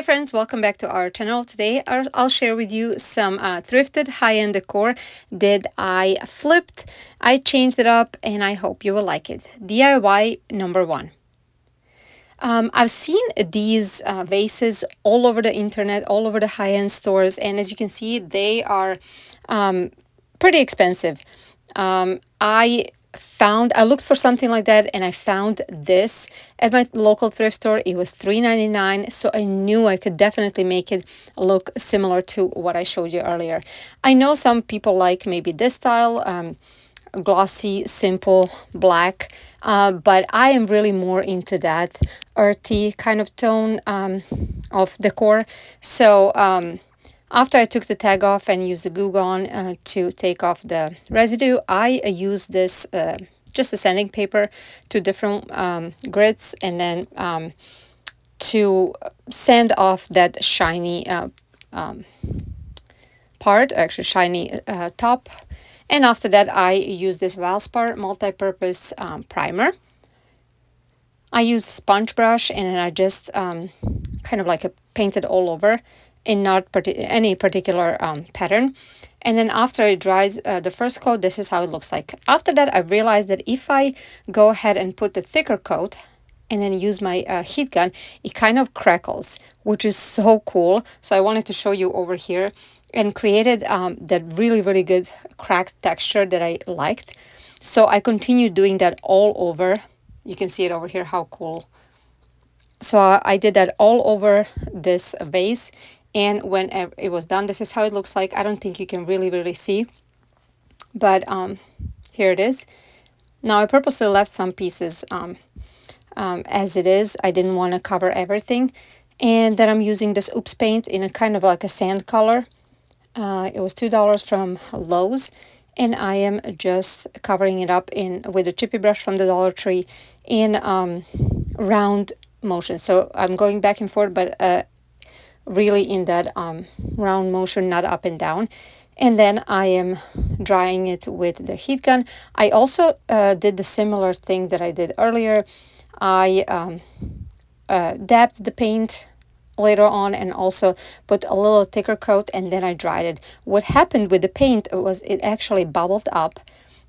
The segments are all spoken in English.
friends, welcome back to our channel. Today I'll share with you some thrifted high-end decor that I flipped. I changed it up and I hope you will like it. DIY number one. I've seen these vases all over the internet, all over the high-end stores, and as you can see, they are pretty expensive. I looked for something like that and I found this at my local thrift store. It was $3.99, so I knew I could definitely make it look similar to what I showed you earlier. I know some people like maybe this style, glossy, simple, black, but I am really more into that earthy kind of tone of decor. So after I took the tag off and used the glue gun to take off the residue, I used this just a sanding paper to different grids, and then to sand off that shiny part, actually shiny top. And after that, I use this Valspar multi-purpose primer. I use a sponge brush and then I just kind of like painted all over in not any particular pattern. And then after it dries, the first coat, this is how it looks like. After that, I realized that if I go ahead and put the thicker coat and then use my heat gun, it kind of crackles, which is so cool. So I wanted to show you over here, and created that really good cracked texture that I liked. So I continued doing that all over. You can see it over here, how cool. So I did that all over this vase, and when it was done, this is how it looks like. I don't think you can really see, but here it is. Now I purposely left some pieces as it is. I didn't want to cover everything. And then I'm using this Oops paint in a kind of like a sand color. It was $2 from Lowe's, and I am just covering it up with a chippy brush from the Dollar Tree in round motion. So I'm going back and forth, but really in that round motion, not up and down. And then I am drying it with the heat gun. I also did the similar thing that I did earlier. I dabbed the paint later on and also put a little thicker coat, and then I dried it. What happened with the paint was it actually bubbled up,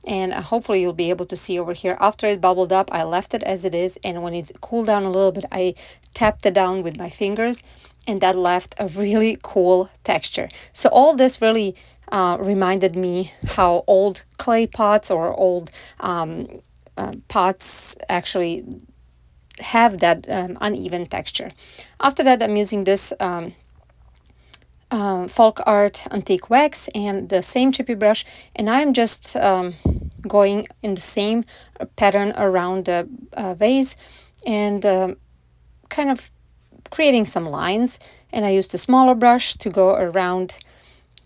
and hopefully you'll be able to see over here. After it bubbled up, I left it as it is, and when it cooled down a little bit, I tapped it down with my fingers, and that left a really cool texture. So all this really reminded me how old clay pots or old pots actually have that uneven texture. After that, I'm using this folk art antique wax and the same chippy brush, and I'm just going in the same pattern around the vase and kind of creating some lines. And I used a smaller brush to go around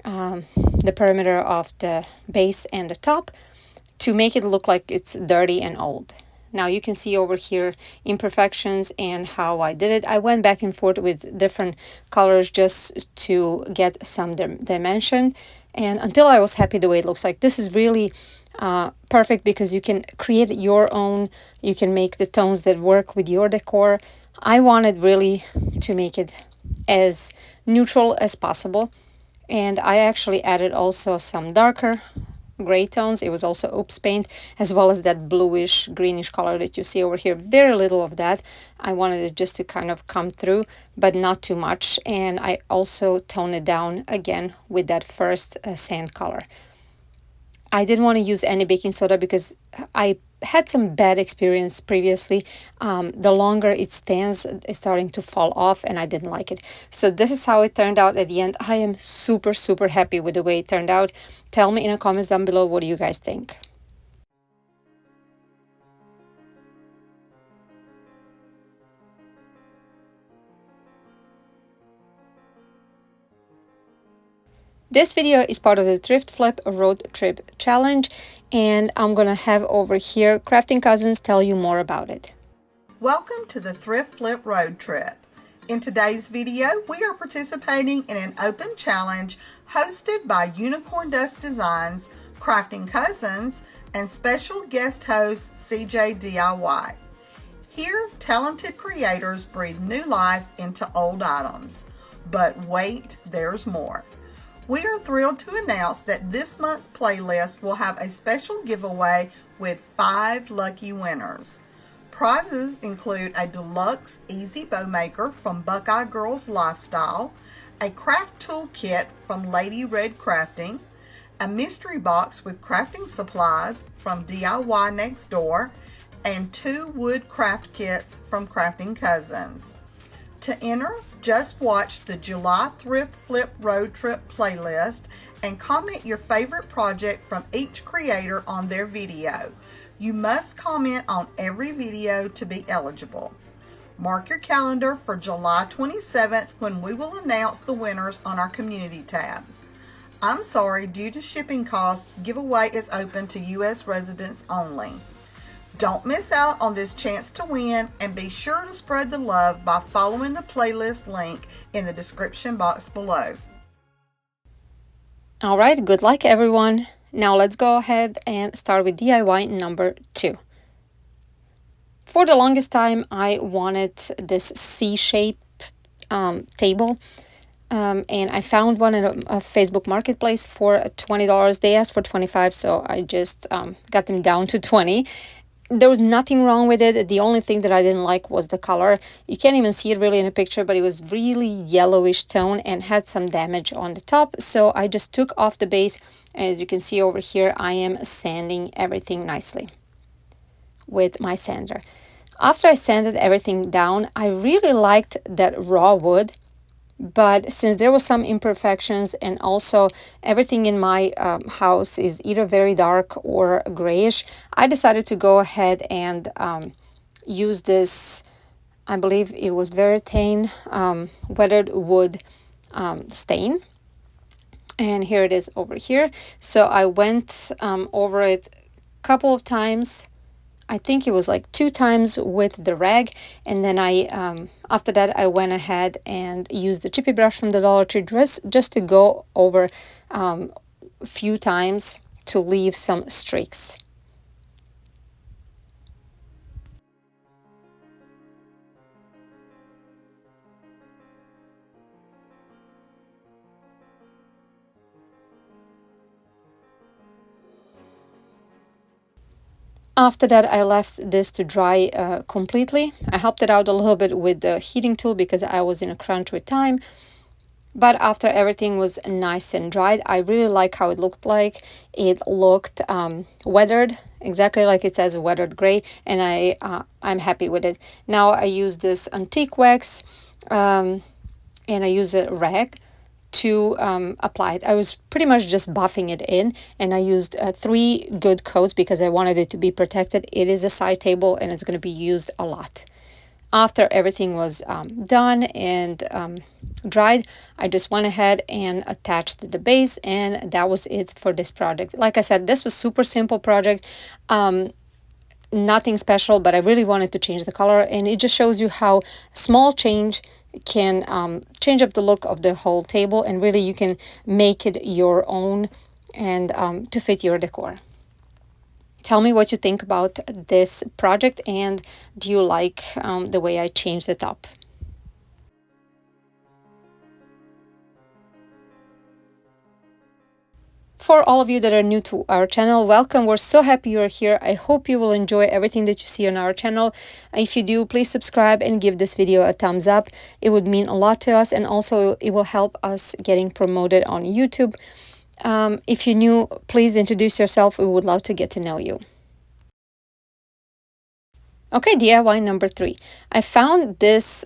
the perimeter of the base and the top to make it look like it's dirty and old. Now you can see over here imperfections and how I did it. I went back and forth with different colors just to get some dimension, and until I was happy the way it looks like. This is really perfect because you can create your own, you can make the tones that work with your decor. I wanted really to make it as neutral as possible, and I actually added also some darker gray tones. It was also Oops paint, as well as that bluish greenish color that you see over here. Very little of that. I wanted it just to kind of come through, but not too much. And I also toned it down again with that first sand color. I didn't want to use any baking soda because I had some bad experience previously. The longer it stands, it's starting to fall off, and I didn't like it. So this is how it turned out at the end. I am super happy with the way it turned out. Tell me in the comments down below, what do you guys think? This video is part of the Thrift Flip Road Trip Challenge, and I'm gonna have over here Crafting Cousins tell you more about it. Welcome to the Thrift Flip Road Trip. In today's video, we are participating in an open challenge hosted by Unicorn Dust Designs, Crafting Cousins, and special guest host CJ DIY. Here, talented creators breathe new life into old items. But wait, there's more. We are thrilled to announce that this month's playlist will have a special giveaway with 5 lucky winners. Prizes include a deluxe easy bow maker from Buckeye Girls Lifestyle, a craft tool kit from Lady Red Crafting, a mystery box with crafting supplies from DIY Next Door, and 2 wood craft kits from Crafting Cousins. To enter, just watch the July Thrift Flip Road Trip playlist and comment your favorite project from each creator on their video. You must comment on every video to be eligible. Mark your calendar for July 27th when we will announce the winners on our community tabs. I'm sorry, due to shipping costs, giveaway is open to U.S. residents only. Don't miss out on this chance to win, and be sure to spread the love by following the playlist link in the description box below. All right, good luck everyone. Now let's go ahead and start with DIY number 2. For the longest time, I wanted this C-shape table. And I found one in a Facebook Marketplace for $20. They asked for $25, so I just got them down to $20. There was nothing wrong with it. The only thing that I didn't like was the color. You can't even see it really in a picture, but it was really yellowish tone and had some damage on the top. So I just took off the base. As you can see over here, I am sanding everything nicely with my sander. After I sanded everything down, I really liked that raw wood. But since there was some imperfections, and also everything in my house is either very dark or grayish, I decided to go ahead and use this, I believe it was Veritane weathered wood stain. And here it is over here. So I went over it a couple of times. I think it was like 2 times with the rag, and then after that I went ahead and used the chippy brush from the Dollar Tree just to go over a few times to leave some streaks. After that, I left this to dry completely. I helped it out a little bit with the heating tool because I was in a crunch with time. But after everything was nice and dried, I really like how it looked like. It looked weathered, exactly like it says, weathered gray, and I'm happy with it. Now I use this antique wax, and I use a rag to apply it. I was pretty much just buffing it in, and I used 3 good coats because I wanted it to be protected. It is a side table and it's going to be used a lot. After everything was done and dried, I just went ahead and attached the base, and that was it for this project. Like I said, this was super simple project. Nothing special, but I really wanted to change the color, and it just shows you how small change can change up the look of the whole table, and really you can make it your own and to fit your decor. Tell me what you think about this project, and do you like the way I changed the top? For all of you that are new to our channel, welcome. We're so happy you're here. I hope you will enjoy everything that you see on our channel. If you do, please subscribe and give this video a thumbs up. It would mean a lot to us, and also it will help us getting promoted on YouTube. If you're new, please introduce yourself. We would love to get to know you. Okay, DIY number 3. I found this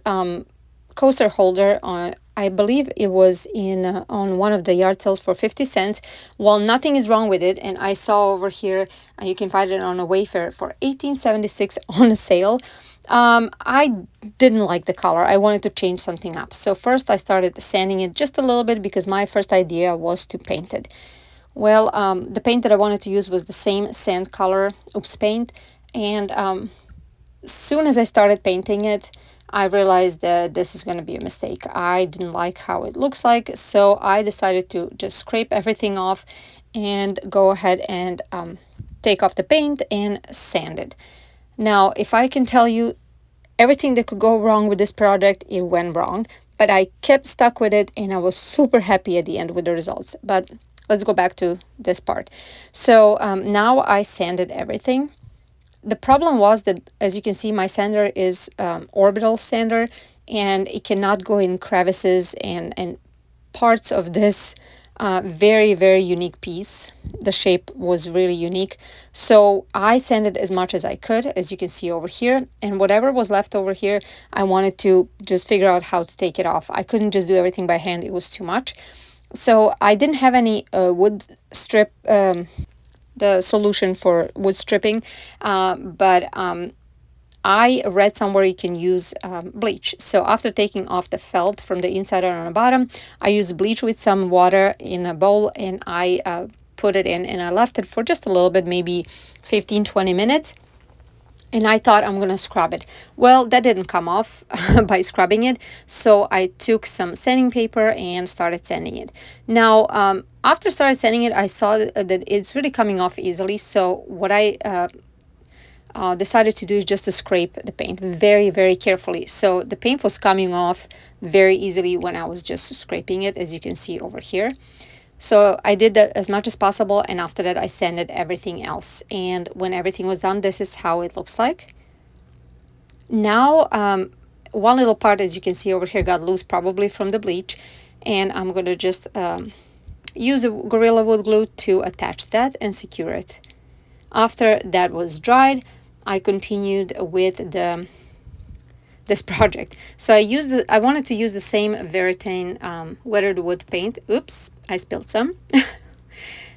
coaster holder on, I believe it was in on one of the yard sales for 50 cents. Well, nothing is wrong with it, and I saw over here you can find it on a Wayfair for $18.76 on a sale. I didn't like the color. I wanted to change something up. So first I started sanding it just a little bit because my first idea was to paint it. Well, the paint that I wanted to use was the same sand color, Oops paint, and soon as I started painting it, I realized that this is going to be a mistake. I didn't like how it looks like, so I decided to just scrape everything off and go ahead and take off the paint and sand it. Now, if I can tell you, Everything that could go wrong with this project, it went wrong, but I kept stuck with it and I was super happy at the end with the results. But let's go back to this part. So now I sanded everything. The problem was that, as you can see, my sander is orbital sander, and it cannot go in crevices and parts of this very, very unique piece. The shape was really unique. So I sanded as much as I could, as you can see over here. And whatever was left over here, I wanted to just figure out how to take it off. I couldn't just do everything by hand. It was too much. So I didn't have any wood strip, the solution for wood stripping, but I read somewhere you can use bleach. So after taking off the felt from the inside and on the bottom, I used bleach with some water in a bowl, and I put it in, and I left it for just a little bit, maybe 15-20 minutes. And I thought I'm gonna scrub it. Well, that didn't come off by scrubbing it, so I took some sanding paper and started sanding it. Now, after started sanding it, I saw that it's really coming off easily. So what I decided to do is just to scrape the paint very, very carefully. So the paint was coming off very easily when I was just scraping it, as you can see over here. So I did that as much as possible, and after that I sanded everything else. And when everything was done, this is how it looks like. Now, one little part, as you can see over here, got loose probably from the bleach, and I'm going to just use a Gorilla Wood glue to attach that and secure it. After that was dried, I continued with this project. So I wanted to use the same Veritane weathered wood paint. Oops, I spilled some.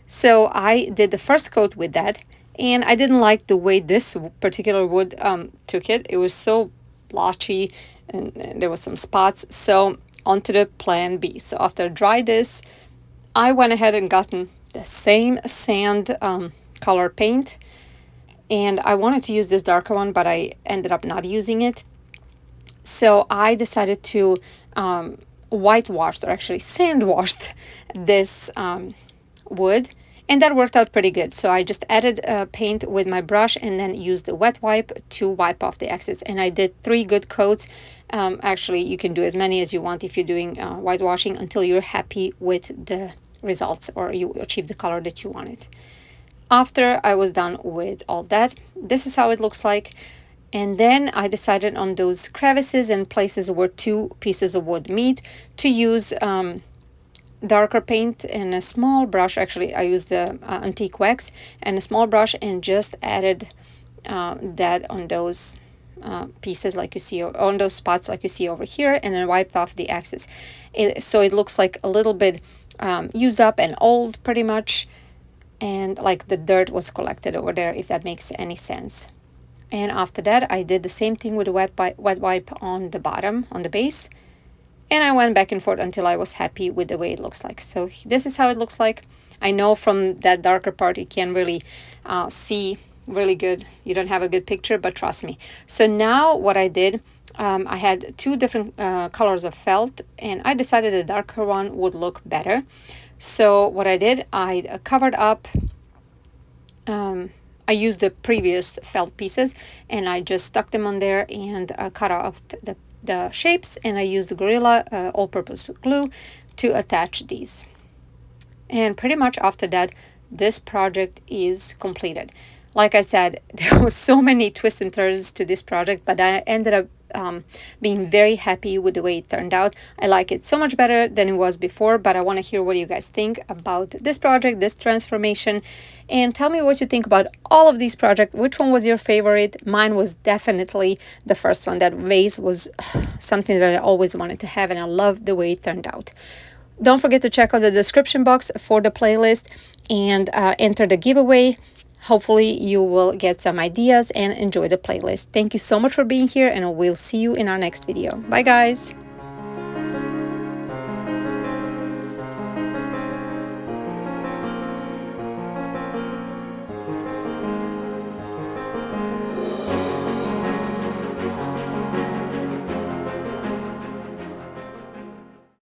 So I did the first coat with that, and I didn't like the way this particular wood took it. It was so blotchy, and there was some spots. So onto the plan B. So after I dried this, I went ahead and gotten the same sand color paint, and I wanted to use this darker one, but I ended up not using it. So I decided to whitewash, or actually sand washed, this wood, and that worked out pretty good. So I just added paint with my brush and then used the wet wipe to wipe off the excess, and I did 3 good coats. Actually, you can do as many as you want if you're doing whitewashing, until you're happy with the results or you achieve the color that you wanted. After I was done with all that, this is how it looks like. And then I decided on those crevices and places where 2 pieces of wood meet to use darker paint and a small brush. Actually, I used the antique wax and a small brush, and just added that on those pieces like you see, on those spots like you see over here, and then wiped off the excess. So it looks like a little bit used up and old pretty much, and like the dirt was collected over there, if that makes any sense. And after that, I did the same thing with the wet wipe on the bottom, on the base, and I went back and forth until I was happy with the way it looks like. So this is how it looks like. I know from that darker part you can't really see really good. You don't have a good picture, but trust me. So now what I did, I had 2 different colors of felt, and I decided the darker one would look better. So what I did, I covered up, I used the previous felt pieces, and I just stuck them on there and cut out the shapes, and I used the Gorilla all-purpose glue to attach these. And pretty much after that, this project is completed. Like I said, there was so many twists and turns to this project, but I ended up being very happy with the way it turned out. I like it so much better than it was before, but I want to hear what you guys think about this project, this transformation, and tell me what you think about all of these projects. Which one was your favorite? Mine was definitely the first one. That vase was something that I always wanted to have, and I love the way it turned out. Don't forget to check out the description box for the playlist and enter the giveaway. Hopefully you will get some ideas and enjoy the playlist. Thank you so much for being here, and we'll see you in our next video. Bye guys!